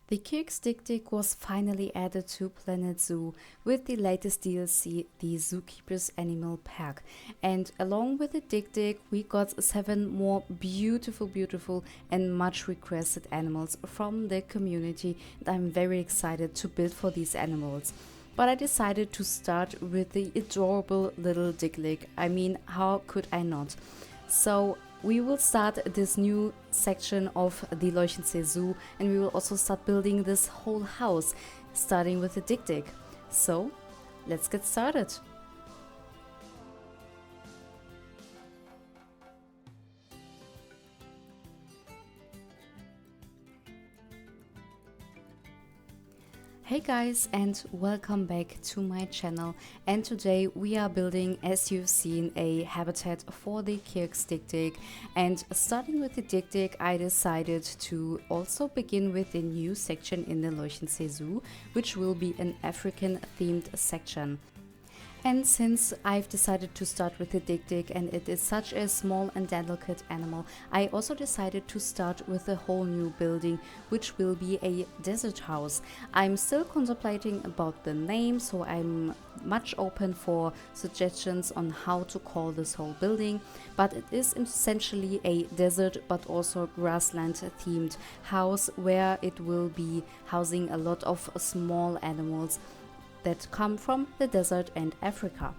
The Kirk Dik Dik was finally added to Planet Zoo with the latest DLC, the Zookeepers Animal Pack. And along with the Dik Dik, we got 7 more beautiful and much requested animals from the community. And I'm very excited to build for these animals. But I decided to start with the adorable little Dik Dik. I mean, how could I not? So we will start this new section of the Leuchenzee Zoo, and we will also start building this whole house, starting with the Dik Dik. So let's get started. Hey guys, and welcome back to my channel. And today we are building, as you've seen, a habitat for the Kirk Dik Dik. And starting with the Dik Dik, I decided to also begin with a new section in the Leuchenzee Zoo, which will be an African themed section. And since I've decided to start with the Dik Dik and it is such a small and delicate animal, I also decided to start with a whole new building, which will be a desert house. I'm still contemplating about the name, so I'm much open for suggestions on how to call this whole building, but it is essentially a desert but also grassland themed house where it will be housing a lot of small animals that come from the desert and Africa.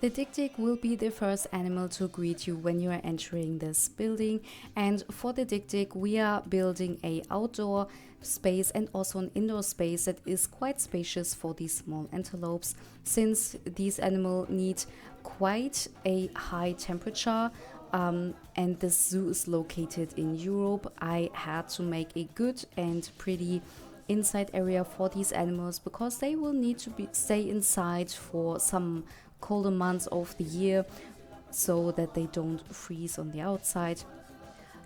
The Dik Dik will be the first animal to greet you when you are entering this building, and for the Dik Dik we are building a outdoor space and also an indoor space that is quite spacious for these small antelopes, since these animals need quite a high temperature. And this zoo is located in Europe. I had to make a good and pretty inside area for these animals because they will need to stay inside for some colder months of the year so that they don't freeze on the outside.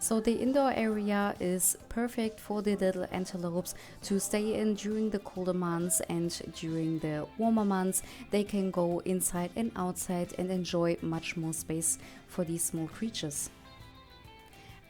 So the indoor area is perfect for the little antelopes to stay in during the colder months, and during the warmer months they can go inside and outside and enjoy much more space for these small creatures.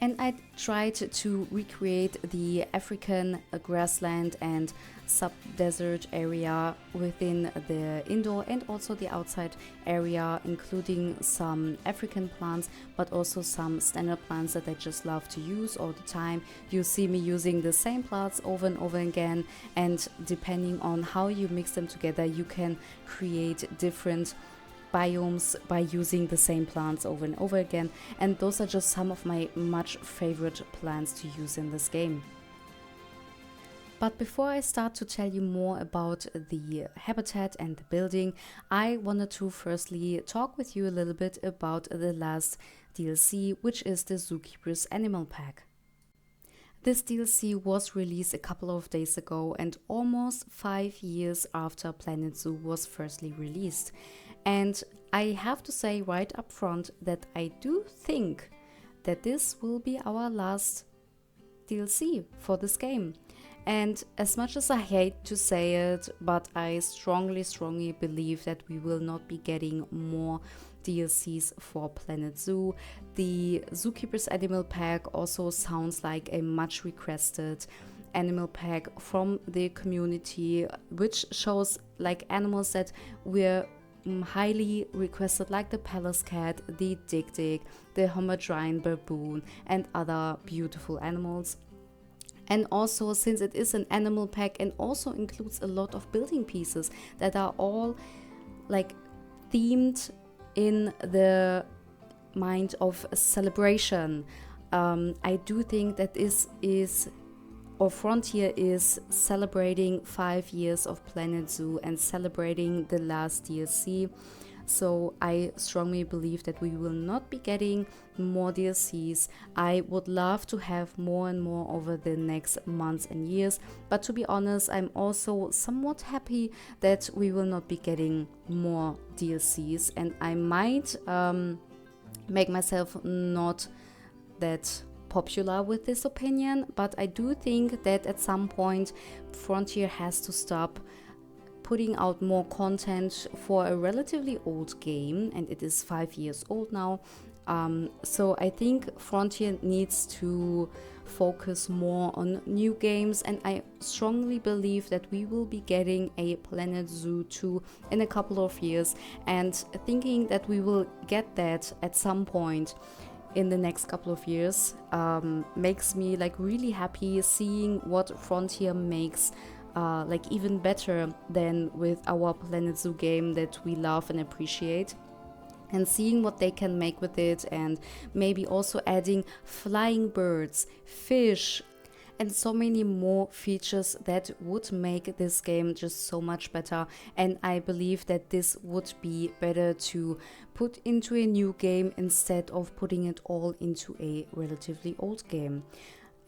And I tried to recreate the African grassland and sub-desert area within the indoor and also the outside area, including some African plants, but also some standard plants that I just love to use all the time. You see me using the same plants over and over again, and depending on how you mix them together, you can create different biomes by using the same plants over and over again, and those are just some of my much favorite plants to use in this game. But before I start to tell you more about the habitat and the building, I wanted to firstly talk with you a little bit about the last DLC, which is the Zookeepers Animal Pack. This DLC was released a couple of days ago and almost 5 years after Planet Zoo was firstly released. And I have to say right up front that I do think that this will be our last DLC for this game. And as much as I hate to say it, but I strongly believe that we will not be getting more DLCs for Planet Zoo. The Zookeepers Animal Pack also sounds like a much requested animal pack from the community, which shows like animals that we're highly requested, like the palace cat, the Dik Dik, the Hamadryne baboon, and other beautiful animals. And also, since it is an animal pack and also includes a lot of building pieces that are all like themed in the mind of a celebration, I do think that this is, or Frontier is, celebrating 5 years of Planet Zoo and celebrating the last DLC. So I strongly believe that we will not be getting more DLCs. I would love to have more and more over the next months and years, but to be honest, I'm also somewhat happy that we will not be getting more DLCs, and I might make myself not that popular with this opinion, but I do think that at some point Frontier has to stop putting out more content for a relatively old game, and it is 5 years old now. So I think Frontier needs to focus more on new games, and I strongly believe that we will be getting a Planet Zoo 2 in a couple of years, and thinking that we will get that at some point in the next couple of years makes me like really happy, seeing what Frontier makes like even better than with our Planet Zoo game that we love and appreciate, and seeing what they can make with it, and maybe also adding flying birds, fish, and so many more features that would make this game just so much better. And I believe that this would be better to put into a new game instead of putting it all into a relatively old game.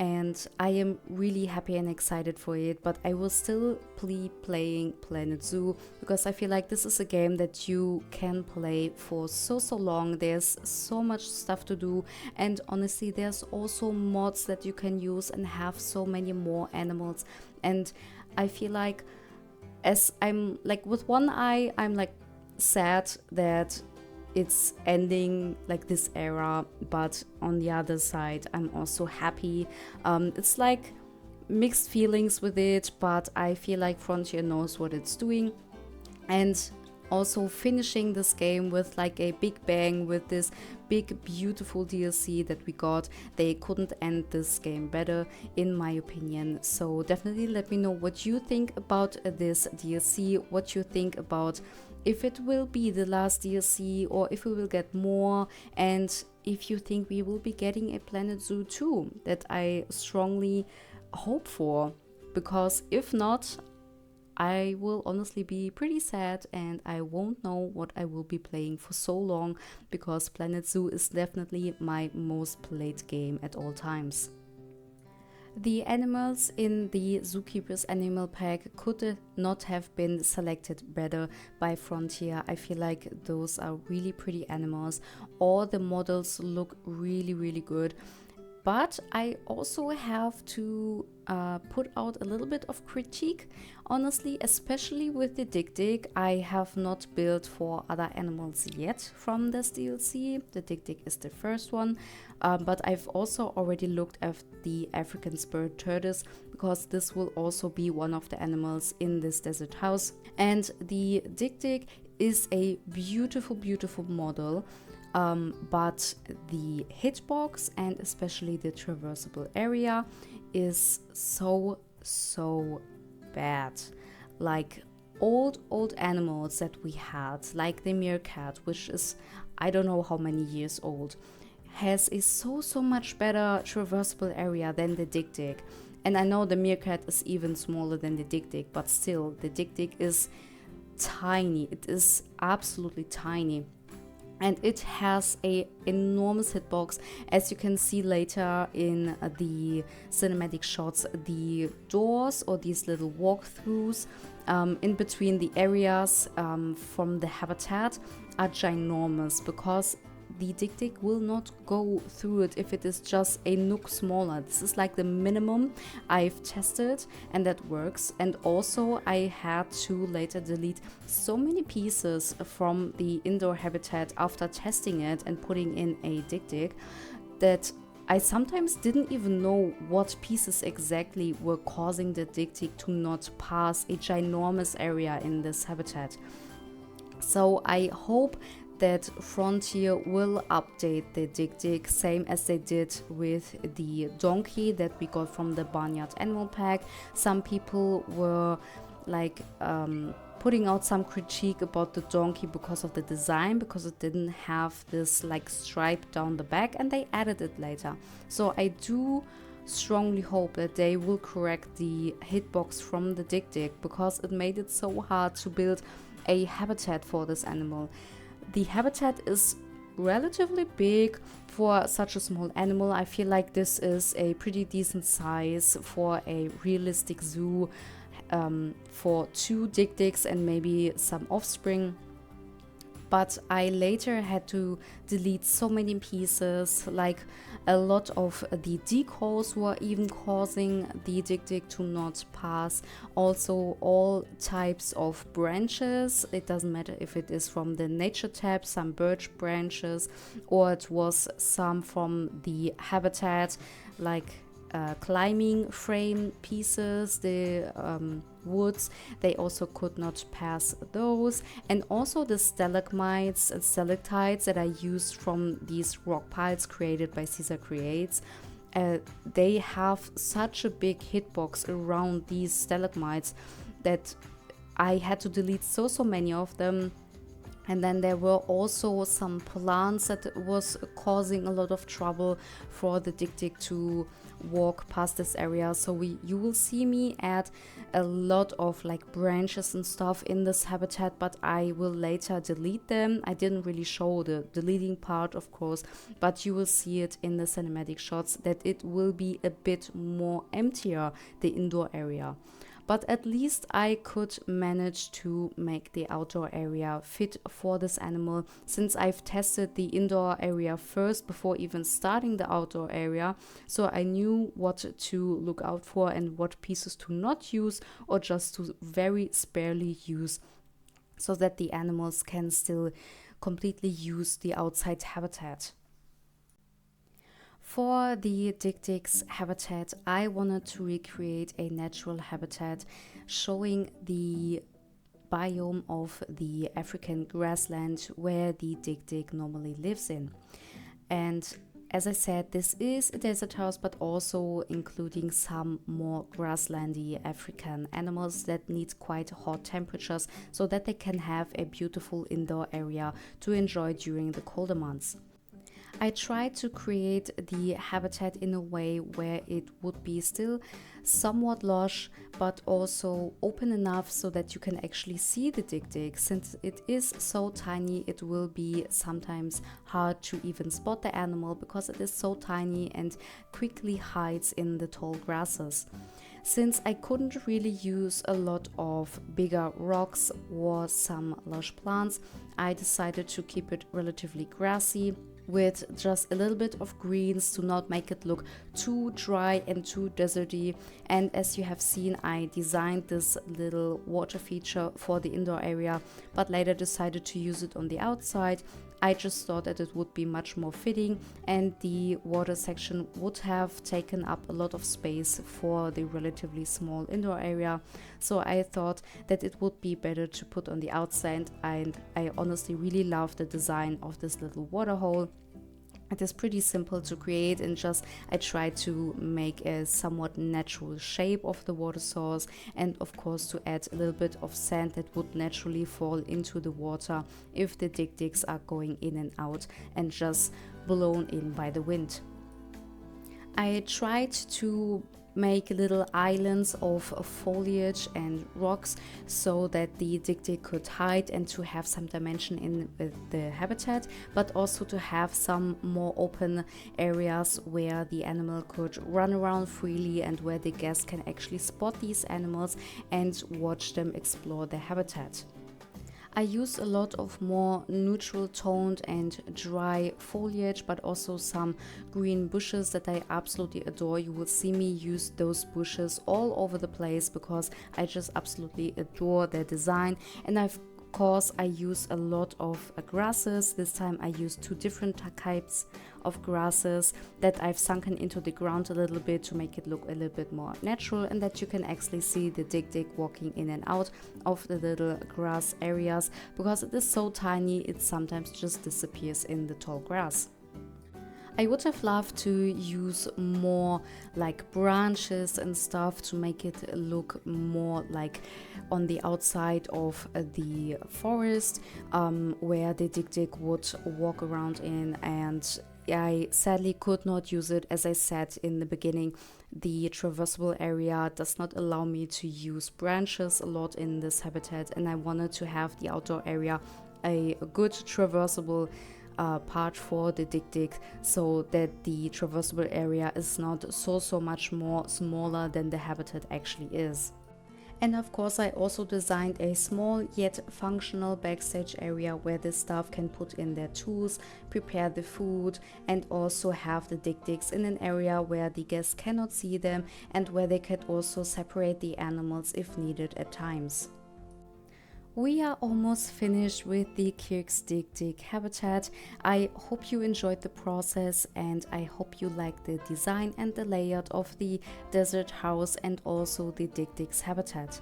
And I am really happy and excited for it, but I will still be playing Planet Zoo because I feel like this is a game that you can play for so long. There's so much stuff to do, and honestly there's also mods that you can use and have so many more animals. And I feel like, as I'm like with one eye, I'm like sad that it's ending like this era, but on the other side I'm also happy. It's like mixed feelings with it, but I feel like Frontier knows what it's doing, and also finishing this game with like a big bang with this big beautiful DLC that we got. They couldn't end this game better in my opinion. So definitely let me know what you think about this DLC, what you think about if it will be the last DLC or if we will get more, and if you think we will be getting a Planet Zoo 2 that I strongly hope for, because if not, I will honestly be pretty sad and I won't know what I will be playing for so long, because Planet Zoo is definitely my most played game at all times. The animals in the Zookeepers Animal Pack could not have been selected better by Frontier. I feel like those are really pretty animals. All the models look really good. But I also have to put out a little bit of critique, honestly, especially with the Dik Dik. I have not built for other animals yet from this DLC. The Dik Dik is the first one, but I've also already looked at the African Spurred Tortoise, because this will also be one of the animals in this desert house. And the Dik Dik is a beautiful model. But the hitbox and especially the traversable area is so bad. Like old animals that we had, like the meerkat, which is I don't know how many years old, has a so much better traversable area than the Dik Dik. And I know the meerkat is even smaller than the Dik Dik, but still the Dik Dik is tiny. It is absolutely tiny. And it has a enormous hitbox, as you can see later in the cinematic shots. The doors, or these little walkthroughs in between the areas from the habitat, are ginormous, because the Dik Dik will not go through it if it is just a nook smaller. This is like the minimum I've tested, and that works. And also I had to later delete so many pieces from the indoor habitat after testing it and putting in a Dik Dik, that I sometimes didn't even know what pieces exactly were causing the Dik Dik to not pass a ginormous area in this habitat. So I hope that Frontier will update the Dik Dik, same as they did with the donkey that we got from the Barnyard Animal Pack. Some people were like putting out some critique about the donkey because of the design, because it didn't have this like stripe down the back, and they added it later. So I do strongly hope that they will correct the hitbox from the Dik Dik, because it made it so hard to build a habitat for this animal. The habitat is relatively big for such a small animal. I feel like this is a pretty decent size for a realistic zoo, for 2 Dik Diks and maybe some offspring. but I later had to delete so many pieces, like a lot of the decals were even causing the Dik Dik to not pass. Also all types of branches, it doesn't matter if it is from the nature tab, some birch branches, or it was some from the habitat, like climbing frame pieces, the woods, they also could not pass those. And also the stalagmites and stalactites that I used from these rock piles created by Caesar Creates, they have such a big hitbox around these stalagmites that I had to delete so many of them. And then there were also some plants that was causing a lot of trouble for the Dik Dik to walk past this area. So you will see me add a lot of like branches and stuff in this habitat, but I will later delete them. I didn't really show the deleting part, of course, but you will see it in the cinematic shots that it will be a bit more emptier, the indoor area. But at least I could manage to make the outdoor area fit for this animal, since I've tested the indoor area first before even starting the outdoor area. So I knew what to look out for and what pieces to not use or just to very sparely use, so that the animals can still completely use the outside habitat. For the Dik Dik's habitat, I wanted to recreate a natural habitat showing the biome of the African grassland where the Dik Dik normally lives in. And as I said, this is a desert house, but also including some more grasslandy African animals that need quite hot temperatures so that they can have a beautiful indoor area to enjoy during the colder months. I tried to create the habitat in a way where it would be still somewhat lush, but also open enough so that you can actually see the Dik Dik. Since it is so tiny, it will be sometimes hard to even spot the animal because it is so tiny and quickly hides in the tall grasses. Since I couldn't really use a lot of bigger rocks or some lush plants, I decided to keep it relatively grassy with just a little bit of greens to not make it look too dry and too deserty. And as you have seen, I designed this little water feature for the indoor area, but later decided to use it on the outside. I just thought that it would be much more fitting, and the water section would have taken up a lot of space for the relatively small indoor area. So I thought that it would be better to put on the outside, and I honestly really love the design of this little water hole. It is pretty simple to create, and just I tried to make a somewhat natural shape of the water source, and of course to add a little bit of sand that would naturally fall into the water if the Dik Diks are going in and out and just blown in by the wind. I tried to make little islands of foliage and rocks so that the Dik Dik could hide and to have some dimension in the habitat, but also to have some more open areas where the animal could run around freely and where the guests can actually spot these animals and watch them explore their habitat. I use a lot of more neutral toned and dry foliage, but also some green bushes that I absolutely adore. You will see me use those bushes all over the place because I just absolutely adore their design. And of course I use a lot of grasses. This time I use two different types of grasses that I've sunken into the ground a little bit to make it look a little bit more natural, and that you can actually see the Dik Dik walking in and out of the little grass areas, because it is so tiny it sometimes just disappears in the tall grass. I would have loved to use more like branches and stuff to make it look more like on the outside of the forest, where the Dik Dik would walk around in, and I sadly could not use it. As I said in the beginning, the traversable area does not allow me to use branches a lot in this habitat, and I wanted to have the outdoor area a good traversable part for the Dik Dik, so that the traversable area is not so much more smaller than the habitat actually is. And of course, I also designed a small yet functional backstage area where the staff can put in their tools, prepare the food, and also have the Dik Diks in an area where the guests cannot see them and where they can also separate the animals if needed at times. We are almost finished with the Kirk Dik Dik habitat. I hope you enjoyed the process and I hope you like the design and the layout of the desert house and also the Dik Dik's habitat.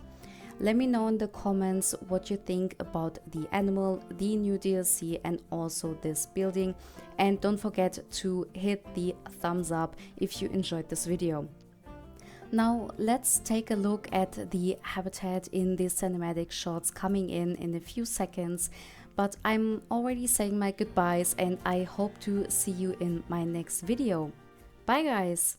Let me know in the comments what you think about the animal, the new DLC and also this building, and don't forget to hit the thumbs up if you enjoyed this video. Now let's take a look at the habitat in the cinematic shots coming in a few seconds, but I'm already saying my goodbyes and I hope to see you in my next video. Bye guys!